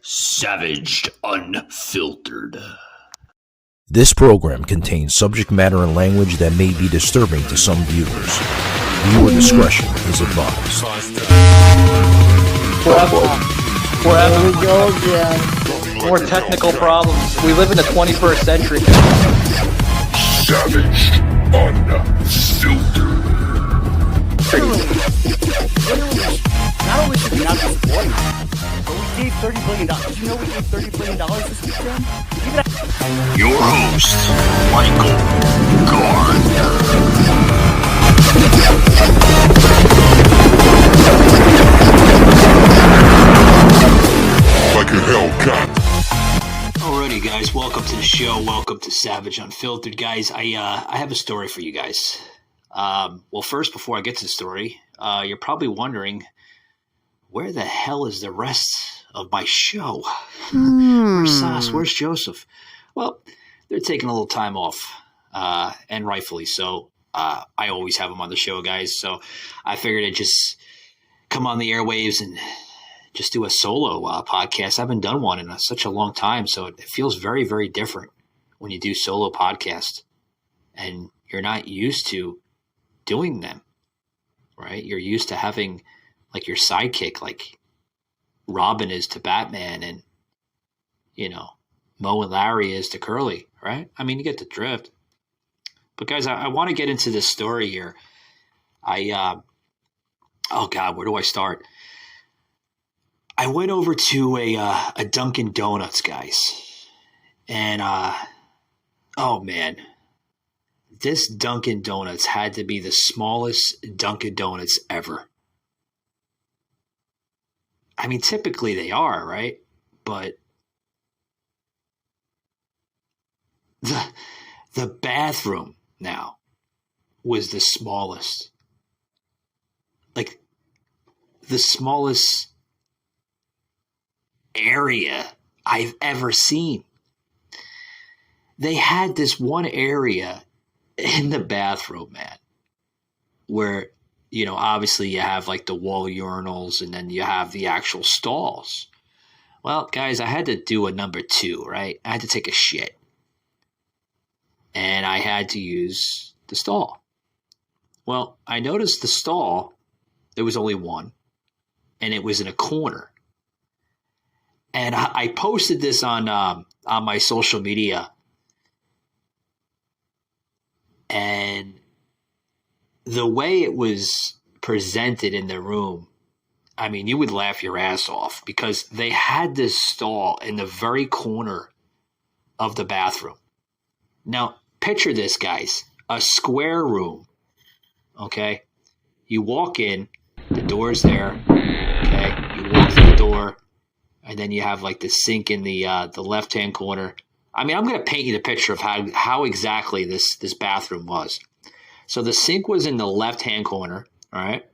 Savaged Unfiltered. This program contains subject matter and language that may be disturbing to some viewers. Viewer discretion is advised. There we go again. More technical problems. We live in the 21st century. Savaged Unfiltered. Not only should we not be supporting, but we gave $30 billion. Did you know we gave $30 billion this weekend? Your host, Michael Gardner. Like a Hellcat. Alrighty, guys, welcome to the show. Welcome to Savage Unfiltered, guys. I have a story for you guys. Well, first, before I get to the story, you're probably wondering, where the hell is the rest of my show? Where's Sas? Where's Joseph? Well, they're taking a little time off, and rightfully so. I always have them on the show, guys, so I figured I'd just come on the airwaves and just do a solo podcast. I haven't done one in such a long time, so it feels very, very different when you do solo podcasts, and you're not used to doing them, right? You're used to having like your sidekick, like Robin is to Batman, and Mo and Larry is to Curly, right? I mean, you get the drift. But guys, I want to get into this story here. Oh God, where do I start? I went over to a Dunkin Donuts, guys, and oh man, this Dunkin Donuts had to be the smallest Dunkin Donuts ever. I mean, typically they are, right? But the bathroom now was the smallest. Like, the smallest area I've ever seen. They had this one area in the bathroom, man, where obviously you have like the wall urinals and then you have the actual stalls. Well, guys, I had to do a number 2, right? I had to take a shit. And I had to use the stall. Well, I noticed the stall, there was only one, and it was in a corner. And I posted this on my social media. And the way it was presented in the room, I mean, you would laugh your ass off because they had this stall in the very corner of the bathroom. Now, picture this, guys, a square room, okay? You walk in, the door's there, okay? You walk through the door, and then you have like the sink in the left-hand corner. I mean, I'm going to paint you the picture of how exactly this bathroom was. So the sink was in the left-hand corner, all right?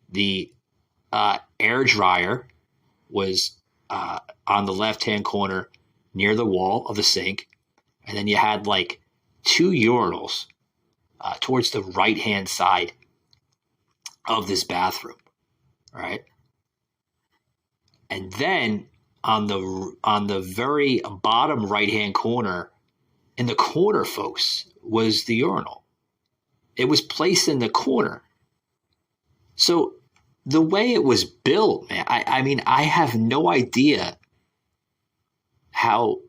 The air dryer was on the left-hand corner near the wall of the sink. And then you had like 2 urinals towards the right-hand side of this bathroom, all right? And then on the very bottom right-hand corner, in the corner, folks, was the urinal. It was placed in the corner. So the way it was built, man, I mean, I have no idea how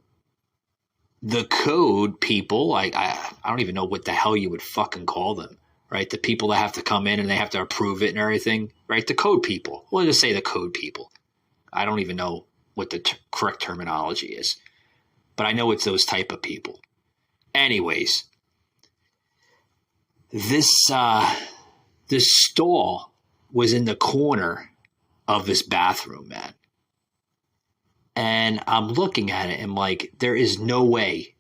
the code people, I don't even know what the hell you would fucking call them, right? The people that have to come in and they have to approve it and everything, right? The code people. We'll just say the code people. I don't even know what the correct terminology is, but I know it's those type of people. Anyways, this stall was in the corner of this bathroom, man. And I'm looking at it and like, there is no way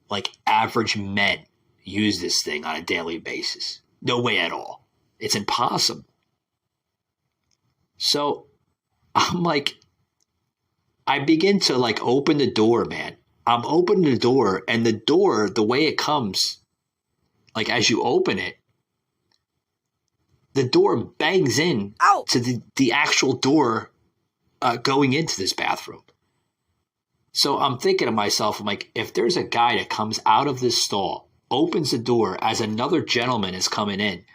like average men use this thing on a daily basis. No way at all. It's impossible. So I'm like, I begin to like open the door, man. I'm opening the door, and the door, the way it comes, like as you open it, the door bangs in to the actual door going into this bathroom. So I'm thinking to myself, I'm like, if there's a guy that comes out of this stall, opens the door as another gentleman is coming in,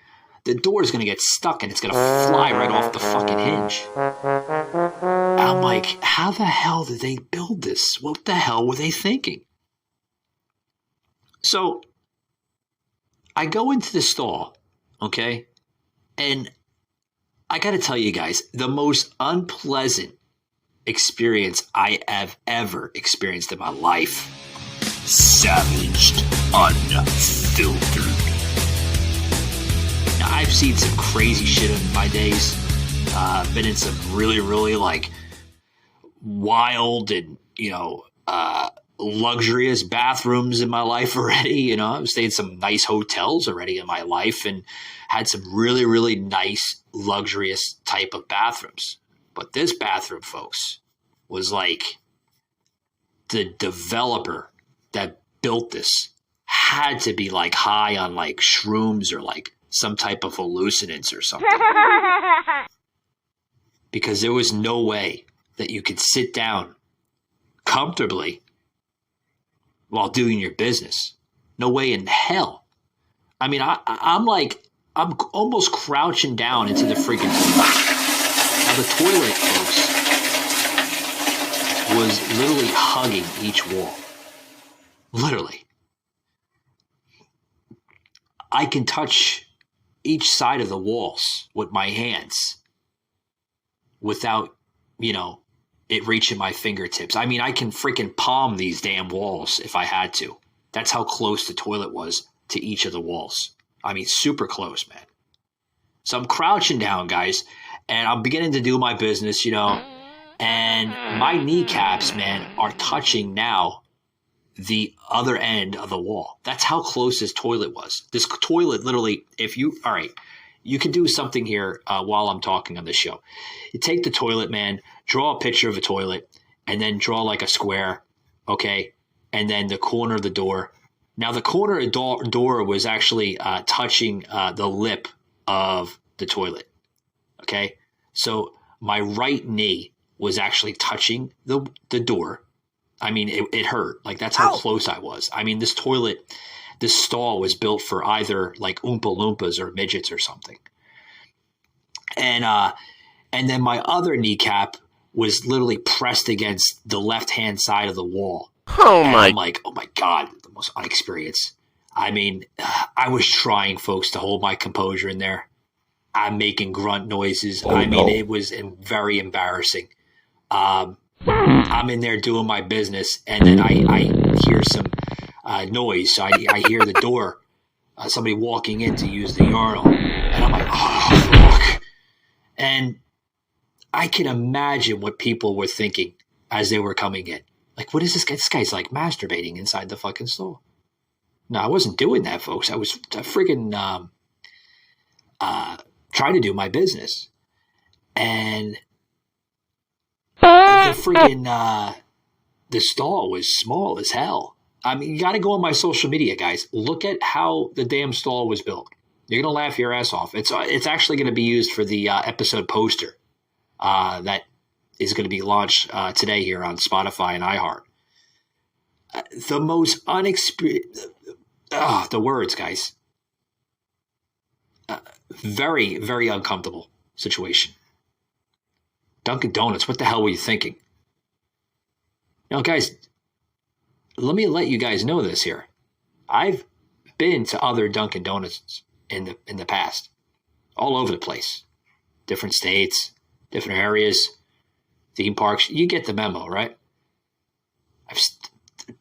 the door is going to get stuck and it's going to fly right off the fucking hinge. I'm like, how the hell did they build this? What the hell were they thinking? So I go into the stall, okay? And I got to tell you guys, the most unpleasant experience I have ever experienced in my life. Savaged, unfiltered. Now, I've seen some crazy shit in my days. Been in some really, really like wild and, luxurious bathrooms in my life already. I've stayed in some nice hotels already in my life and had some really, really nice, luxurious type of bathrooms. But this bathroom, folks, was like the developer that built this had to be like high on like shrooms or like some type of hallucinants or something. Because there was no way that you could sit down comfortably while doing your business. No way in hell. I mean, I'm almost crouching down into the freaking toilet. Now, the toilet, folks, was literally hugging each wall. Literally. I can touch each side of the walls with my hands without, it reaching my fingertips. I mean, I can freaking palm these damn walls if I had to. That's how close the toilet was to each of the walls. I mean, super close, man. So I'm crouching down, guys, and I'm beginning to do my business, and my kneecaps, man, are touching now the other end of the wall. That's how close this toilet was. This toilet literally, all right, you can do something here while I'm talking on this show. You take the toilet, man, draw a picture of a toilet, and then draw like a square, okay? And then the corner of the door. Now, the corner of the door was actually touching the lip of the toilet, okay? So my right knee was actually touching the door. I mean, it hurt. Like, that's how close I was. I mean, this stall was built for either like Oompa Loompas or midgets or something. And then my other kneecap was literally pressed against the left-hand side of the wall. I'm like, oh my God, the most unexperienced. I mean, I was trying, folks, to hold my composure in there. I'm making grunt noises. It was very embarrassing. I'm in there doing my business, and then I hear some noise. So I hear the door, somebody walking in to use the urinal, and I'm like, oh, fuck. And I can imagine what people were thinking as they were coming in. Like, what is this guy? This guy's like masturbating inside the fucking stall. No, I wasn't doing that, folks. I was freaking trying to do my business. And the freaking the stall was small as hell. I mean, you got to go on my social media, guys. Look at how the damn stall was built. You're going to laugh your ass off. It's actually going to be used for the episode poster that is going to be launched today here on Spotify and iHeart. The most unexperienced... the words, guys. Very, very uncomfortable situation. Dunkin Donuts, what the hell were you thinking? Now, guys, let me let you guys know this here. I've been to other Dunkin Donuts in the past, all over the place, different states, different areas, theme parks. You get the memo, right?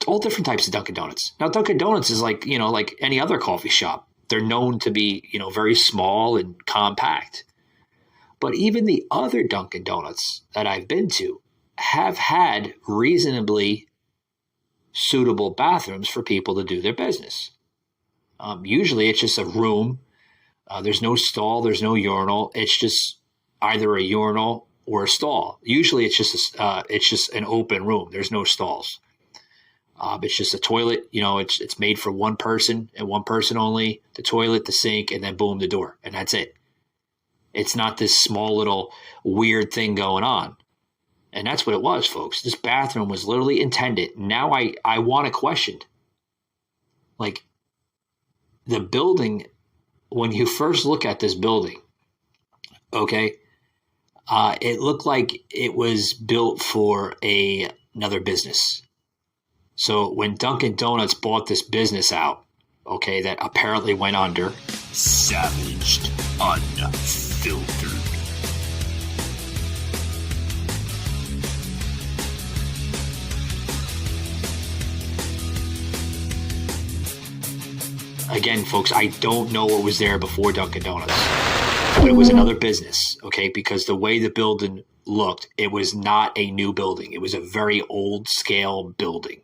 All different types of Dunkin Donuts. Now, Dunkin Donuts is like any other coffee shop. They're known to be, very small and compact. But even the other Dunkin Donuts that I've been to have had reasonably suitable bathrooms for people to do their business. Usually it's just a room. There's no stall. There's no urinal. It's just either a urinal or a stall. Usually it's just an open room. There's no stalls. It's just a toilet. It's made for one person and one person only. The toilet, the sink, and then boom, the door, and that's it. It's not this small little weird thing going on. And that's what it was, folks. This bathroom was literally intended. Now I want to question, like, the building, when you first look at this building, okay, it looked like it was built for another business. So when Dunkin Donuts bought this business out, okay, that apparently went under, savaged, unfiltered. Again, folks, I don't know what was there before Dunkin' Donuts, but it was another business, okay? Because the way the building looked, it was not a new building. It was a very old-scale building.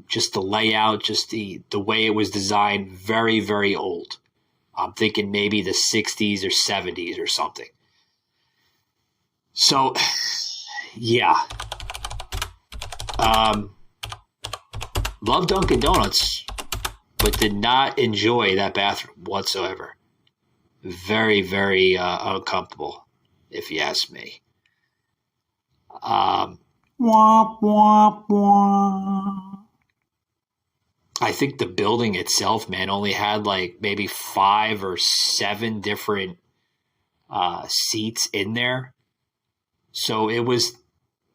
Just the layout, just the way it was designed, very, very old. I'm thinking maybe the 60s or 70s or something. So, yeah. Love Dunkin' Donuts, but did not enjoy that bathroom whatsoever. Very, very uncomfortable, if you ask me. I think the building itself, man, only had like maybe 5 or 7 different seats in there. So it was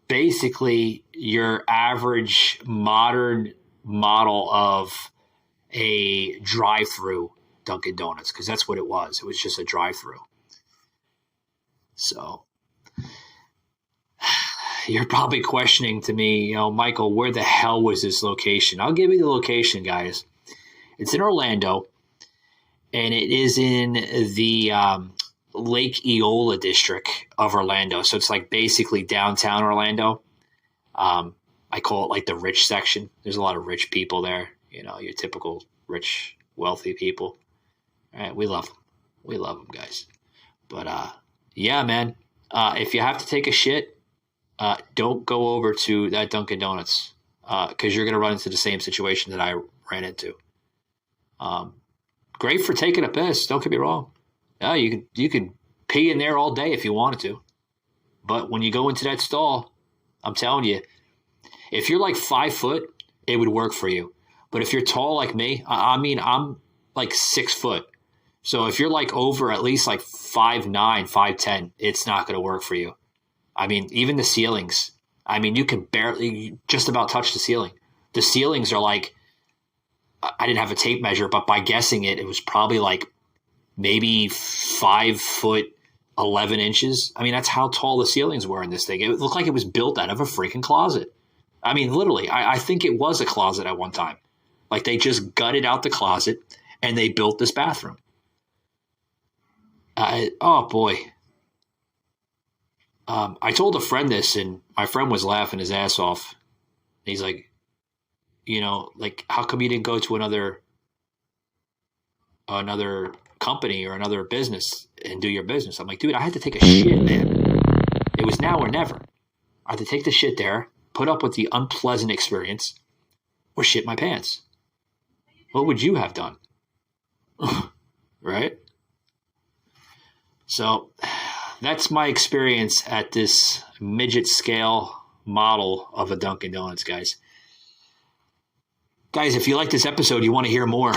basically your average modern model of a drive-through Dunkin' Donuts, because that's what it was. It was just a drive-through. So you're probably questioning to me, Michael, where the hell was this location? I'll give you the location, guys. It's in Orlando, and it is in the Lake Eola district of Orlando. So it's like basically downtown Orlando. I call it like the rich section. There's a lot of rich people there. Your typical rich, wealthy people. All right, we love them. We love them, guys. But, yeah, man, if you have to take a shit, don't go over to that Dunkin' Donuts because you're going to run into the same situation that I ran into. Great for taking a piss. Don't get me wrong. You can pee in there all day if you wanted to. But when you go into that stall, I'm telling you, if you're like 5 foot, it would work for you. But if you're tall like me, I'm like 6 foot. So if you're like over at least like 5'9", 5'10", it's not going to work for you. I mean, even the ceilings. I mean, you can barely just about touch the ceiling. The ceilings are like, I didn't have a tape measure, but by guessing it was probably like maybe 5 foot 11 inches. I mean, that's how tall the ceilings were in this thing. It looked like it was built out of a freaking closet. I mean, literally, I think it was a closet at one time. Like they just gutted out the closet and they built this bathroom. Oh boy. I told a friend this and my friend was laughing his ass off. He's like, like how come you didn't go to another company or another business and do your business? I'm like, dude, I had to take a shit, man. It was now or never. I had to take the shit there, put up with the unpleasant experience, or shit my pants. What would you have done? Right? So that's my experience at this midget scale model of a Dunkin' Donuts, guys. Guys, if you like this episode, you want to hear more,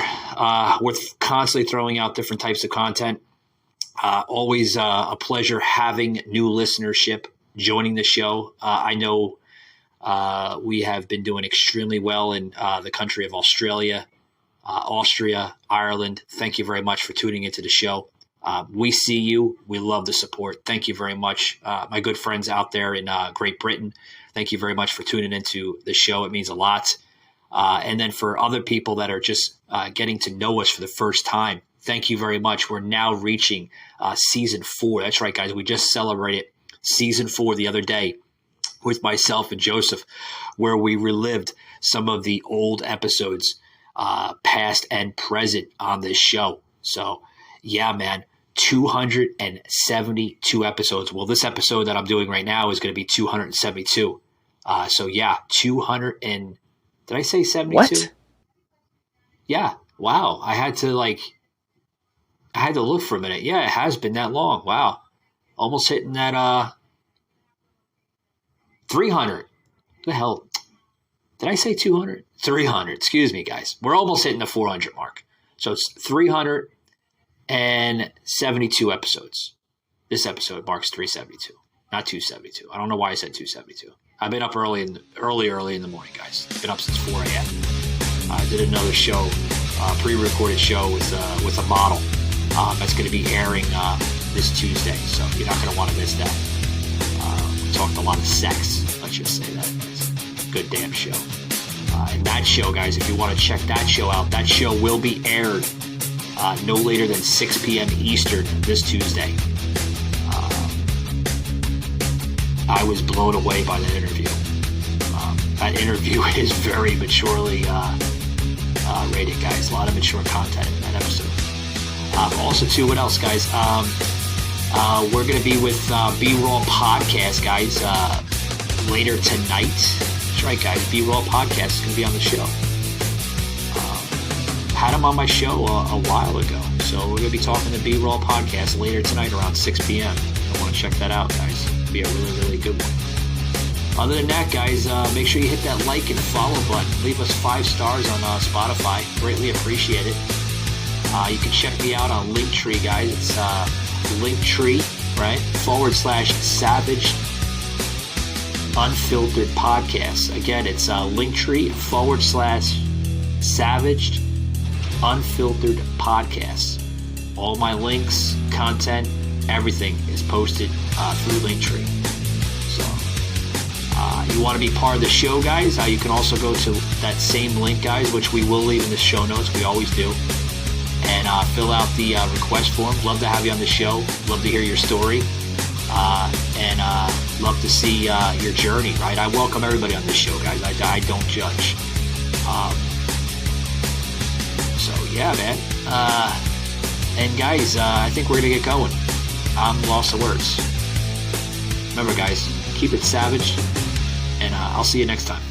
we're constantly throwing out different types of content. Always a pleasure having new listenership joining the show. I know we have been doing extremely well in the country of Australia, Austria, Ireland. Thank you very much for tuning into the show. We see you. We love the support. Thank you very much. My good friends out there in Great Britain, thank you very much for tuning into the show. It means a lot. And then for other people that are just getting to know us for the first time, thank you very much. We're now reaching season 4. That's right, guys. We just celebrated season 4 the other day with myself and Joseph, where we relived some of the old episodes, past and present on this show. So, yeah, man, 272 episodes. Well, this episode that I'm doing right now is going to be 272. So, yeah, 200 and – did I say 72? What? Yeah. Wow. I had to look for a minute. Yeah, it has been that long. Wow. Almost hitting that 300. The hell? Did I say 200? 300. Excuse me, guys. We're almost hitting the 400 mark. So it's 372 episodes. This episode marks 372, not 272. I don't know why I said 272. I've been up early in the morning, guys. Been up since 4 a.m. I did another show, pre-recorded show with a model that's going to be airing this Tuesday. So you're not going to want to miss that. We talked a lot of sex. Let's just say that. It's a good damn show. And that show, guys, if you want to check that show out, that show will be aired no later than 6 p.m. Eastern this Tuesday. I was blown away by that interview. That interview is very maturely rated, guys. A lot of mature content in that episode. Also, too, what else, guys? We're going to be with B-Roll Podcast, guys, later tonight. That's right, guys. B-Roll Podcast is going to be on the show. Had him on my show a while ago. So we're going to be talking to B-Roll Podcast later tonight around 6 p.m. I want to check that out, guys. It'll be a really, really good one. Other than that, guys, make sure you hit that like and follow button. Leave us 5 stars on Spotify. Greatly appreciate it. You can check me out on Linktree, guys. It's Linktree, right? /Savage Unfiltered Podcast. Again, it's Linktree /Savage Unfiltered Podcast. All my links, content, everything is posted through Linktree. So, you want to be part of the show, guys? You can also go to that same link, guys, which we will leave in the show notes. We always do. And fill out the request form. Love to have you on the show. Love to hear your story. And love to see your journey, right? I welcome everybody on this show, guys. I don't judge. So, yeah, man. And, guys, I think we're going to get going. I'm lost of words. Remember, guys, keep it savage. And I'll see you next time.